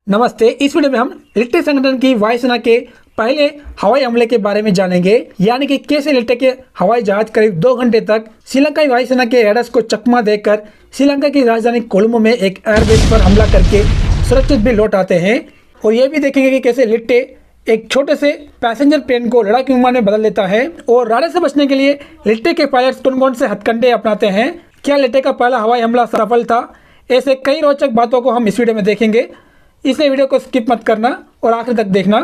नमस्ते। इस वीडियो में हम लिट्टे संगठन की वायुसेना के पहले हवाई हमले के बारे में जानेंगे, यानी कि कैसे लिट्टे के हवाई जहाज करीब 2 घंटे तक श्रीलंकाई वायुसेना के रेडर्स को चकमा देकर श्रीलंका की राजधानी कोलंबो में एक एयरबेस पर हमला करके सुरक्षित भी लौट आते हैं। और ये भी देखेंगे कि कैसे लिट्टे एक छोटे से पैसेंजर प्लेन को लड़ाकू विमान में बदल देता है। और राडर से बचने के लिए लिट्टे के पायलट्स कौन-कौन से हथकंडे अपनाते हैं, क्या लिट्टे का पहला हवाई हमला सफल था, ऐसे कई रोचक बातों को हम इस वीडियो में देखेंगे। इसलिए वीडियो को स्किप मत करना और आखिर तक देखना।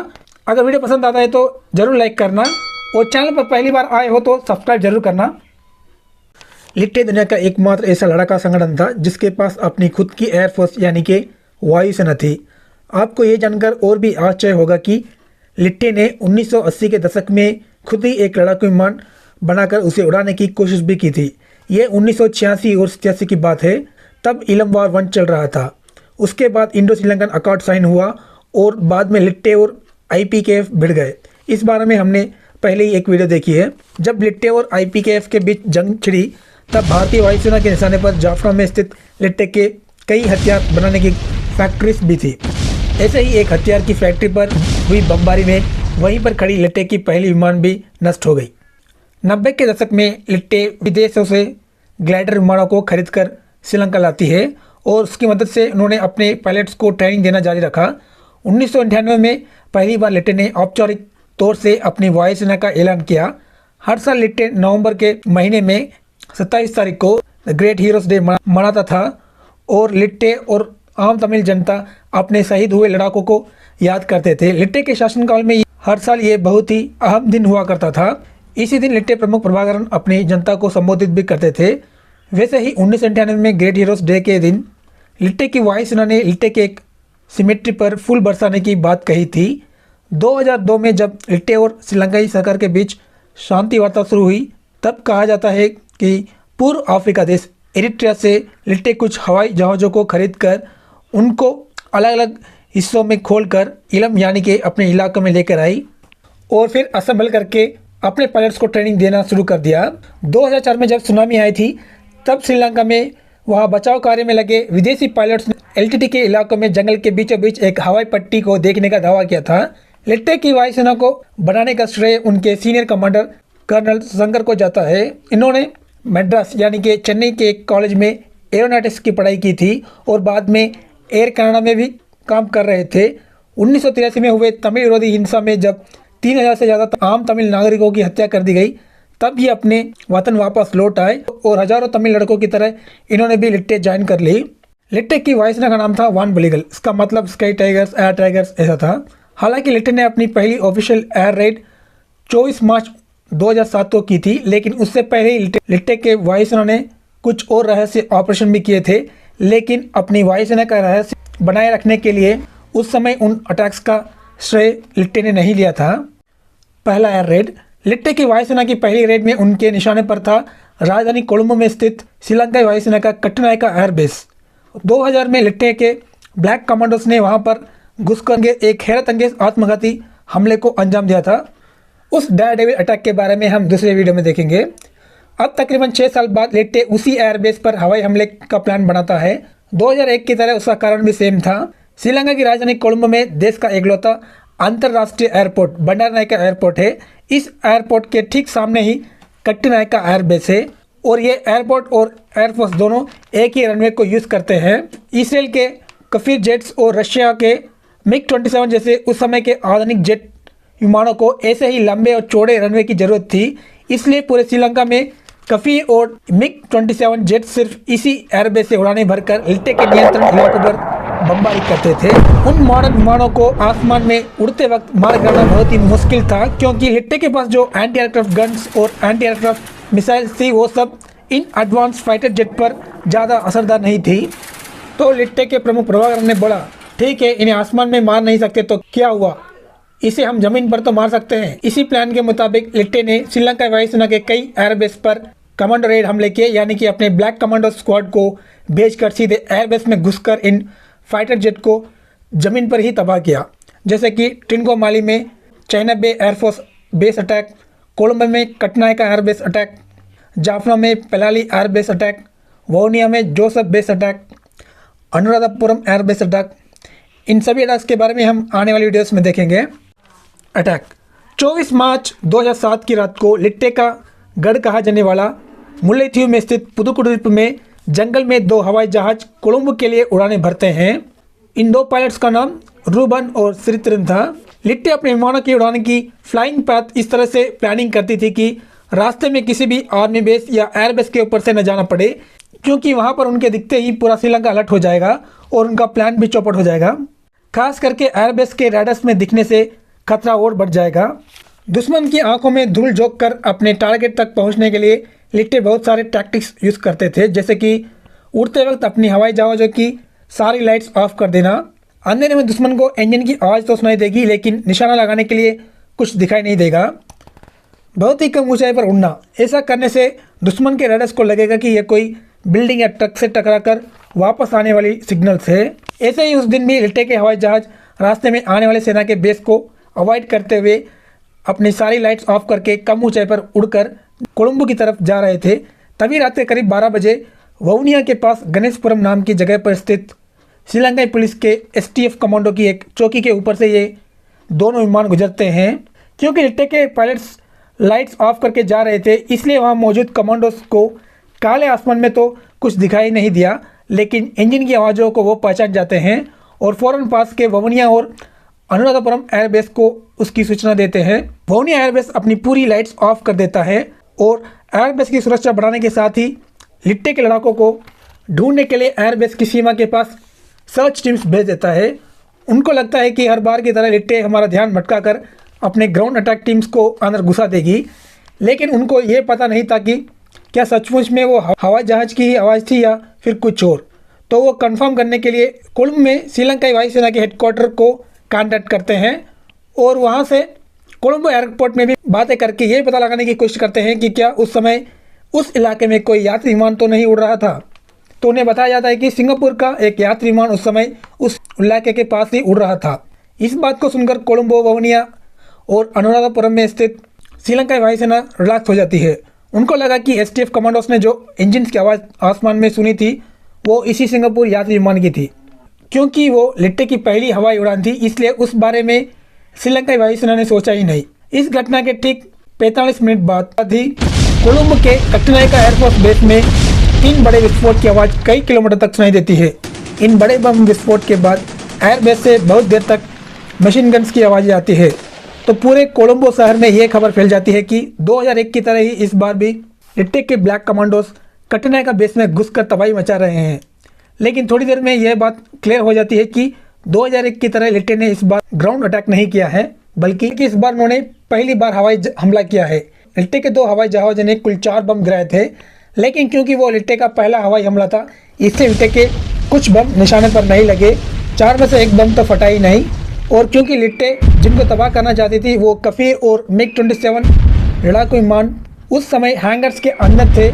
अगर वीडियो पसंद आता है तो जरूर लाइक करना और चैनल पर पहली बार आए हो तो सब्सक्राइब जरूर करना। लिट्टे दुनिया का एकमात्र ऐसा लड़ाका संगठन था जिसके पास अपनी खुद की एयरफोर्स यानी कि वायुसेना थी। आपको ये जानकर और भी आश्चर्य होगा कि लिट्टे ने 1980 के दशक में खुद ही एक लड़ाकू विमान बनाकर उसे उड़ाने की कोशिश भी की थी। ये 1986 और 87 की बात है, तब इलम वार 1 चल रहा था। उसके बाद इंडो श्रीलंकन अकॉर्ड साइन हुआ और बाद में लिट्टे और आईपीकेएफ भिड़ गए। इस बारे में हमने पहले ही एक वीडियो देखी है। जब लिट्टे और आईपीकेएफ के बीच जंग छिड़ी तब भारतीय वायुसेना के निशाने पर जाफना में स्थित लिट्टे के कई हथियार बनाने की फैक्ट्रीज भी थी। ऐसे ही एक हथियार की फैक्ट्री पर हुई बमबारी में वहीं पर खड़ी लिट्टे की पहली विमान भी नष्ट हो गई। 90 के दशक में लिट्टे विदेशों से ग्लाइडर विमानों को खरीदकर श्रीलंका लाती है और उसकी मदद से उन्होंने अपने पायलट्स को ट्रेनिंग देना जारी रखा। 1998 में पहली बार लिट्टे ने औपचारिक तौर से अपनी वायुसेना का ऐलान किया। हर साल लिट्टे नवंबर के महीने में 27 तारीख को द ग्रेट हीरोज डे मनाता था और लिट्टे और आम तमिल जनता अपने शहीद हुए लड़ाकों को याद करते थे। लिट्टे के शासनकाल में हर साल ये बहुत ही अहम दिन हुआ करता था। इसी दिन लिट्टे प्रमुख प्रभाकरण अपनी जनता को संबोधित भी करते थे। वैसे ही 1998 में ग्रेट हीरोज डे के दिन लिट्टे की वायुसेना ने लिट्टे के एक सिमेट्री पर फूल बरसाने की बात कही थी। 2002 में जब लिट्टे और श्रीलंकाई सरकार के बीच शांति वार्ता शुरू हुई तब कहा जाता है कि पूर्व अफ्रीका देश इरिट्रिया से लिट्टे कुछ हवाई जहाज़ों को खरीदकर उनको अलग अलग हिस्सों में खोलकर इलम यानी कि अपने इलाकों में लेकर आई और फिर असेंबल करके अपने पायलट्स को ट्रेनिंग देना शुरू कर दिया। 2004 में जब सुनामी आई थी तब श्रीलंका में वहां बचाव कार्य में लगे विदेशी पायलट्स ने एलटीटी के इलाकों में जंगल के बीचों बीच एक हवाई पट्टी को देखने का दावा किया था। लिट्टे की वायुसेना को बनाने का श्रेय उनके सीनियर कमांडर कर्नल शंकर को जाता है। इन्होंने मद्रास यानी कि चेन्नई के एक कॉलेज में एरोनॉटिक्स की पढ़ाई की थी और बाद में एयर कनाडा में भी काम कर रहे थे। 1983 में हुए तमिल विरोधी हिंसा में जब 3000 से ज़्यादा आम तमिल नागरिकों की हत्या कर दी गई तब ही अपने वतन वापस लौट आए और हजारों तमिल लड़कों की तरह इन्होंने भी लिट्टे ज्वाइन कर ली। लिट्टे की वायुसेना का नाम था वान बुलिगल, इसका मतलब स्काई टाइगर्स, एयर टाइगर्स ऐसा था। हालांकि लिट्टे ने अपनी पहली ऑफिशियल एयर रेड 24 मार्च 2007 को की थी, लेकिन उससे पहले ही लिट्टे के वायुसेना ने कुछ और रहस्य ऑपरेशन भी किए थे। लेकिन अपनी वायुसेना का रहस्य बनाए रखने के लिए उस समय उन अटैक्स का श्रेय लिट्टे ने नहीं लिया था। पहला एयर रेड लिट्टे की वायुसेना की पहली रेड में उनके निशाने पर था राजधानी कोलंबो में स्थित श्रीलंकाई वायुसेना का कट्टनायका एयरबेस। 2000 में लिट्टे के ब्लैक कमांडोज ने वहां पर घुसकर एक हैरतअंगेज आत्मघाती हमले को अंजाम दिया था। उस डेयरडेविल अटैक के बारे में हम दूसरे वीडियो में देखेंगे। अब तकरीबन 6 साल बाद लिट्टे उसी एयरबेस पर हवाई हमले का प्लान बनाता है। 2001 की तरह उसका कारण भी सेम था। श्रीलंका की राजधानी कोलंबो में देश का इकलौता अंतर्राष्ट्रीय एयरपोर्ट बंडारनायका एयरपोर्ट है। इस एयरपोर्ट के ठीक सामने ही कट्टनायका एयरबेस है और ये एयरपोर्ट और एयरफोर्स दोनों एक ही रनवे को यूज़ करते हैं। इसराइल के कफीर जेट्स और रशिया के मिग 27 जैसे उस समय के आधुनिक जेट विमानों को ऐसे ही लंबे और चौड़े रनवे की जरूरत थी। इसलिए पूरे श्रीलंका में कफीर और मिग 27 जेट सिर्फ इसी एयरबेस से उड़ानें भरकर लिट्टे के नियंत्रण इलाकों पर बमबारी करते थे। उन मॉडर्न विमानों को आसमान में उड़ते वक्त मार करना बहुत ही मुश्किल था, क्योंकि लिट्टे के पास जो एंटी एयरक्राफ्ट गन्स और एंटी एयरक्राफ्ट मिसाइल्स थी वो सब इन एडवांस फाइटर जेट पर ज़्यादा असरदार नहीं थी। तो लिट्टे के प्रमुख प्रभाकरण ने बोला, ठीक है, इन्हें आसमान में मार नहीं सकते तो क्या हुआ, इसे हम जमीन पर तो मार सकते हैं। इसी प्लान के मुताबिक लिट्टे ने श्रीलंका वायुसेना के कई एयरबेस पर कमांडो रेड हमले किए, यानी कि अपने ब्लैक कमांडो स्क्वाड को भेजकर सीधे एयरबेस में घुसकर इन फाइटर जेट को जमीन पर ही तबाह किया। जैसे कि ट्रिनकोमाली में चाइना बे एयरफोर्स बेस अटैक, कोलंबो में कट्टनायका एयरबेस अटैक, जाफना में पेलाली एयरबेस अटैक, वोनिया में Joseph base attack, Anuradhapura airbase attack, इन सभी अटैक्स के बारे में हम आने वाली वीडियोस में देखेंगे। अटैक 24 मार्च 2007 की रात को लिट्टे का गढ़ कहा जाने वाला मुल्लेथीव में स्थित पुदुकुडिप में जंगल में 2 हवाई जहाज कोलंबो के लिए उड़ानें भरते हैं। इन 2 पायलट्स का नाम रूबन और श्रीतरन था। लिट्टे अपने विमानों की उड़ान की फ्लाइंग पाथ इस तरह से प्लानिंग करती थी कि रास्ते में किसी भी आर्मी बेस या एयरबेस के ऊपर से न जाना पड़े, क्योंकि वहां पर उनके दिखते ही पूरा श्रीलंका अलर्ट हो जाएगा और उनका प्लान भी चौपट हो जाएगा। खास करके एयरबेस के रडार्स में दिखने से खतरा और बढ़ जाएगा। दुश्मन की आंखों में धूल झोंक कर अपने टारगेट तक पहुंचने के लिए लिट्टे बहुत सारे टैक्टिक्स यूज़ करते थे, जैसे कि उड़ते वक्त अपनी हवाई जहाज़ों की सारी लाइट्स ऑफ कर देना। अंधेरे में दुश्मन को इंजन की आवाज़ तो सुनाई देगी, लेकिन निशाना लगाने के लिए कुछ दिखाई नहीं देगा। बहुत ही कम ऊंचाई पर उड़ना, ऐसा करने से दुश्मन के रडार्स को लगेगा कि यह कोई बिल्डिंग या ट्रक से टकराकर वापस आने वाली सिग्नल्स है। ऐसे ही उस दिन भी लिट्टे के हवाई जहाज रास्ते में आने वाले सेना के बेस को अवॉइड करते हुए अपनी सारी लाइट्स ऑफ करके कम ऊंचाई पर उड़कर कोलंबो की तरफ जा रहे थे। तभी रात के करीब 12 बजे वउनिया के पास गणेशपुरम नाम की जगह पर स्थित श्रीलंकाई पुलिस के STF कमांडो की एक चौकी के ऊपर से ये दोनों विमान गुजरते हैं। क्योंकि लिट्टे के पायलट्स लाइट्स ऑफ करके जा रहे थे, इसलिए वहाँ मौजूद कमांडोज को काले आसमान में तो कुछ दिखाई नहीं दिया, लेकिन इंजन की आवाज़ों को वो पहचान जाते हैं और फ़ौरन पास के वउनिया और अनुराधापुरम एयरबेस को उसकी सूचना देते हैं। वउनिया एयरबेस अपनी पूरी लाइट्स ऑफ कर देता है और एयरबेस की सुरक्षा बढ़ाने के साथ ही लिट्टे के लड़ाकों को ढूंढने के लिए एयरबेस की सीमा के पास सर्च टीम्स भेज देता है। उनको लगता है कि हर बार की तरह लिट्टे हमारा ध्यान भटकाकर अपने ग्राउंड अटैक टीम्स को अंदर घुसा देगी, लेकिन उनको ये पता नहीं था कि क्या सचमुच में वो हवाई जहाज़ की ही आवाज़ थी या फिर कुछ और। तो वो कंफर्म करने के लिए कोलंबो में श्रीलंकाई वायुसेना के हेडक्वार्टर को कांटेक्ट करते हैं और वहाँ से कोलंबो एयरपोर्ट में भी बातें करके ये पता लगाने की कोशिश करते हैं कि क्या उस समय उस इलाके में कोई यात्री विमान तो नहीं उड़ रहा था। तो उन्हें बताया जाता है कि सिंगापुर का एक यात्री विमान उस समय उस इलाके के पास ही उड़ रहा था। इस बात को सुनकर कोलंबो, वउनिया और अनुराधापुरम में स्थित श्रीलंकाई वायुसेना रिलैक्स हो जाती है। उनको लगा कि STF कमांडोज ने जो इंजन की आवाज़ आसमान में सुनी थी वो इसी सिंगापुर यात्री विमान की थी। क्योंकि वो लिट्टे की पहली हवाई उड़ान थी, इसलिए उस बारे में श्रीलंकाई वायुसेना ने सोचा ही नहीं। इस घटना के ठीक 45 मिनट बाद ही कोलंबो के कट्टनायका एयरफोर्स बेस में 3 बड़े विस्फोट की आवाज़ कई किलोमीटर तक सुनाई देती है। इन बड़े बम विस्फोट के बाद एयरबेस से बहुत देर तक मशीन गन्स की आवाज़ें आती है। तो पूरे कोलंबो शहर में यह खबर फैल जाती है कि 2001 की तरह ही इस बार भी लिट्टे के ब्लैक कमांडोज कट्टनायका बेस में घुसकर तबाही मचा रहे हैं। लेकिन थोड़ी देर में यह बात क्लियर हो जाती है कि 2001 की तरह लिट्टे ने इस बार ग्राउंड अटैक नहीं किया है, बल्कि इस बार उन्होंने पहली बार हवाई हमला किया है। लिट्टे के 2 हवाई जहाज़ों ने कुल 4 बम गिराए थे, लेकिन क्योंकि वो लिट्टे का पहला हवाई हमला था, इससे लिट्टे के कुछ बम निशाने पर नहीं लगे। 4 में से 1 बम तो फटा ही नहीं। और क्योंकि लिट्टे जिनको तबाह करना चाहती थी वो कफीर और MiG-27 लड़ाकू विमान उस समय हैंगर्स के अंदर थे,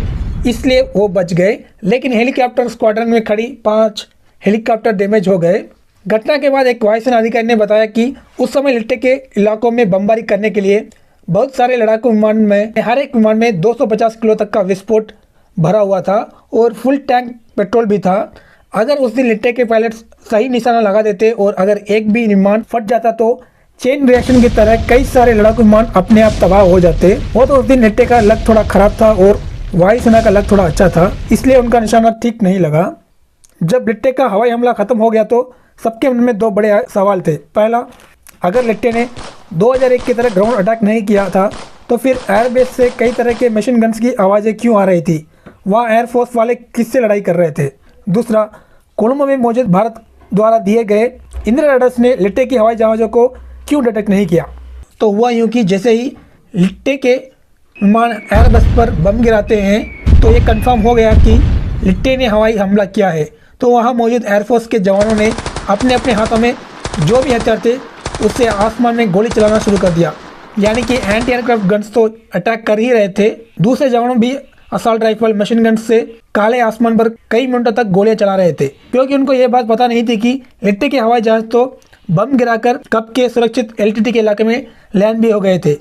इसलिए वो बच गए। लेकिन हेलीकॉप्टर स्क्वाड्रन में खड़ी 5 हेलीकॉप्टर डैमेज हो गए। घटना के बाद एक वायुसेना अधिकारी ने बताया कि उस समय लिट्टे के इलाकों में बमबारी करने के लिए बहुत सारे लड़ाकू विमान में हर एक विमान में 250 किलो तक का विस्फोट भरा हुआ था और फुल टैंक पेट्रोल भी था। अगर उस दिन लिट्टे के पायलट्स सही निशाना लगा देते और अगर एक भी विमान फट जाता तो चेन रिएक्शन की तरह कई सारे लड़ाकू विमान अपने आप तबाह हो जाते। वो तो उस दिन लिट्टे का लक थोड़ा खराब था और वायुसेना का लक थोड़ा अच्छा था, इसलिए उनका निशाना ठीक नहीं लगा। जब लिट्टे का हवाई हमला खत्म हो गया तो सबके मन में 2 बड़े सवाल थे। पहला, अगर लिट्टे ने 2001 की तरह ग्राउंड अटैक नहीं किया था तो फिर एयरबेस से कई तरह के मशीन गन्स की आवाज़ें क्यों आ रही थी? वहाँ एयरफोर्स वाले किससे लड़ाई कर रहे थे? दूसरा, कोलंबो में मौजूद भारत द्वारा दिए गए इंद्र रडार्स ने लिट्टे की हवाई जहाज़ों को क्यों डिटेक्ट नहीं किया? तो हुआ यूँ कि जैसे ही लिट्टे के विमान एयरबस पर बम गिराते हैं तो ये कंफर्म हो गया कि लिट्टे ने हवाई हमला किया है। तो वहाँ मौजूद एयरफोर्स के जवानों ने अपने अपने हाथों में जो भी हथियार थे उससे आसमान में गोली चलाना शुरू कर दिया। यानी कि एंटी एयरक्राफ्ट गन्स तो अटैक कर ही रहे थे, दूसरे जवानों भी असॉल्ट राइफल मशीन गन से काले आसमान पर कई मिनटों तक गोलियां चला रहे थे, क्योंकि उनको ये बात पता नहीं थी कि लिट्टे के हवाई जहाज तो बम गिराकर कब के सुरक्षित LTT के इलाके में लैंड भी हो गए थे।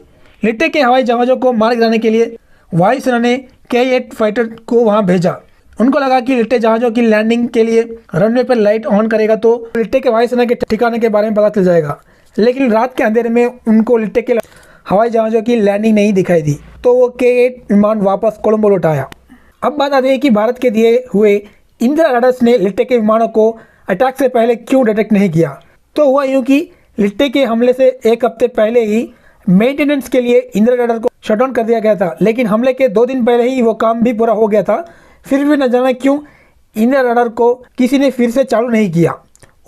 लिट्टे के हवाई जहाज़ों को मार गिराने के लिए वायुसेना ने K-8 फाइटर को वहां भेजा। उनको लगा कि लिट्टे जहाज़ों की लैंडिंग के लिए रनवे पर लाइट ऑन करेगा तो लिट्टे के वायुसेना के ठिकाने के बारे में पता चल जाएगा। लेकिन रात के अंधेरे में उनको लिट्टे के हवाई जहाज़ों की लैंडिंग नहीं दिखाई दी, तो वो K-8 विमान वापस कोलंबो लौट आया। अब बात आती है कि भारत के दिए हुए इंदिरा राडार्स ने लिट्टे के विमानों को अटैक से पहले क्यों डिटेक्ट नहीं किया। तो हुआ यूँ कि लिट्टे के हमले से एक हफ्ते पहले ही मेंटेनेंस के लिए इंदिरा राडार को शट डाउन कर दिया गया था, लेकिन हमले के 2 दिन पहले ही वो काम भी पूरा हो गया था। फिर भी न जाना क्यों इंदिरा राडार को किसी ने फिर से चालू नहीं किया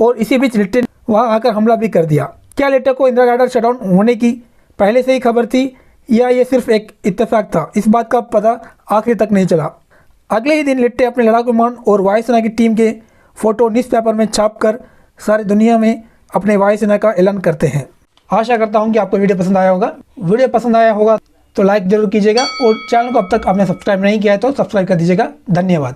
और इसी बीच लिट्टे ने वहाँ आकर हमला भी कर दिया। क्या लिट्टे को इंदिरा राडार शट डाउन होने की पहले से ही खबर थी या ये सिर्फ एक इत्तेफाक था? इस बात का पता आखिर तक नहीं चला। अगले ही दिन लिट्टे अपने लड़ाकू विमान और वायुसेना की टीम के फोटो न्यूज़पेपर में छापकर सारी दुनिया में अपने वायुसेना का ऐलान करते हैं। आशा करता हूं कि आपको वीडियो पसंद आया होगा। वीडियो पसंद आया होगा तो लाइक जरूर कीजिएगा और चैनल को अब तक आपने सब्सक्राइब नहीं किया है तो सब्सक्राइब कर दीजिएगा। धन्यवाद।